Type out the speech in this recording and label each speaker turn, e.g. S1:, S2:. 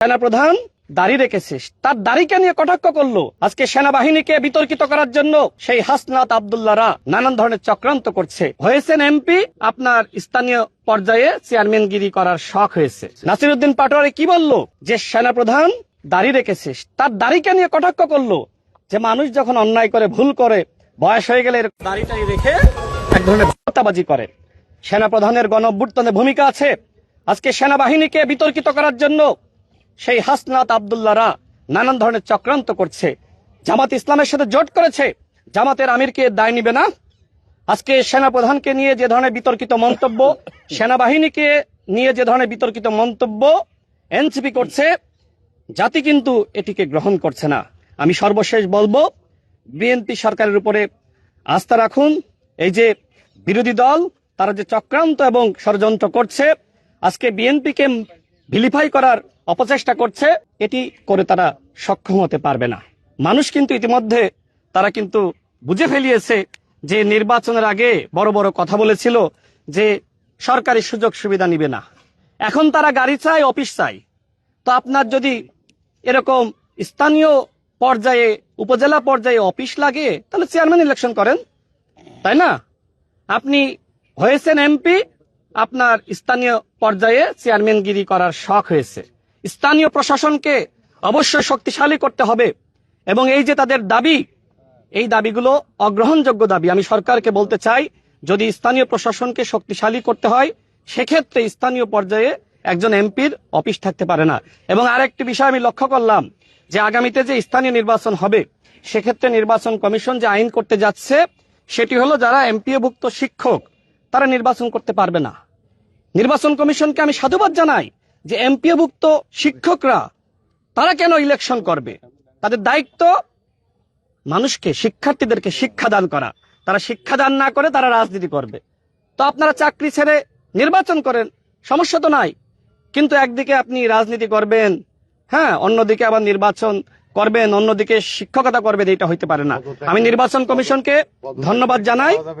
S1: সেনাপ্রধান দাড়ি রেখেছে, তার দাড়িকে নিয়ে কটাক্ষ করলো। আজকে সেনাবাহিনীকে বিতর্কিত করার জন্য সেই হাসনাত আব্দুল্লাহরা নানান ধরনের চক্রান্ত করছে। হয়েছেন এমপি, আপনার স্থানীয় পর্যায়ে চেয়ারম্যানগিরি করার শখ হয়েছে। নাসিরউদ্দিন পাটোয়ারি কি বলল যে সেনাপ্রধান দাড়ি রেখেছে, তার দাড়িকে নিয়ে কটাক্ষ করলো যে মানুষ যখন অন্যায় করে, ভুল করে, বয়স হয়ে গেলে দাড়িটাই রেখে এক ধরনের ভাতাবাজি করে। সেনাপ্রধানের গণঅভ্যুত্থানে ভূমিকা আছে। আজকে সেনাবাহিনীকে বিতর্কিত করার জন্য সেই হাসনাত আব্দুল্লাহরা নানান ধরনের চক্রান্ত করছে। জামাত ইসলামের সাথে জোট করেছে। জামাতের আমিরকে দায় নিবে না। আজকে সেনাপ্রধানকে নিয়ে যে ধরনের বিতর্কিত মন্তব্য, সেনাবাহিনীকে নিয়ে যে ধরনের বিতর্কিত মন্তব্য এনসিপি করছে, জাতি কিন্তু এটিকে গ্রহণ করছে না। আমি সর্বশেষ বলবো, বিএনপি সরকারের উপরে আস্থা রাখুন। এই যে বিরোধী দল, তারা যে চক্রান্ত এবং ষড়যন্ত্র করছে, আজকে বিএনপিকে ভিলিফাই করার অপচেষ্টা করছে, এটি করে তারা সক্ষম হতে পারবে না। মানুষ কিন্তু ইতিমধ্যে তারা কিন্তু বুঝে ফেলিয়েছে যে নির্বাচনের আগে বড় বড় কথা বলেছিল যে সরকারি সুযোগ সুবিধা নিবে না। এখন তারা গাড়ি চায়, অফিস চায়। তো আপনার যদি এরকম স্থানীয় পর্যায়ে, উপজেলা পর্যায়ে অফিস লাগে, তাহলে চেয়ারম্যান ইলেকশন করেন, তাই না? আপনি হয়েছেন এমপি, আপনার স্থানীয় পর্যায়ে চেয়ারম্যানগিরি করার শখ হয়েছে। স্থানীয় প্রশাসনকে অবশ্যই শক্তিশালী করতে হবে। এবং এই যে তাদের দাবি, এই দাবিগুলো অগ্রহণযোগ্য দাবি। আমি সরকারকে বলতে চাই, যদি স্থানীয় প্রশাসনকে শক্তিশালী করতে হয়, সেক্ষেত্রে স্থানীয় পর্যায়ে একজন এমপির অফিস থাকতে পারে না। এবং আরেকটি বিষয় আমি লক্ষ্য করলাম যে আগামীতে যে স্থানীয় নির্বাচন হবে, সেক্ষেত্রে নির্বাচন কমিশন যে আইন করতে যাচ্ছে, সেটি হলো যারা এমপিওভুক্ত শিক্ষক, তারা নির্বাচন করতে পারবে না। নির্বাচন কমিশনকে আমি সাধুবাদ জানাই যে এমপিওভুক্ত শিক্ষকরা তারা কেন ইলেকশন করবে। তাদের দায়িত্ব মানুষকে, শিক্ষার্থীদেরকে শিক্ষাদান করা। তারা শিক্ষাদান না করে তারা রাজনীতি করবে। তো আপনারা চাকরি ছেড়ে নির্বাচন করেন, সমস্যা তো নাই। কিন্তু একদিকে আপনি রাজনীতি করবেন, হ্যাঁ, অন্যদিকে আবার নির্বাচন করবেন, অন্যদিকে শিক্ষকতা করবেন, এটা হইতে পারে না। আমি নির্বাচন কমিশনকে ধন্যবাদ জানাই।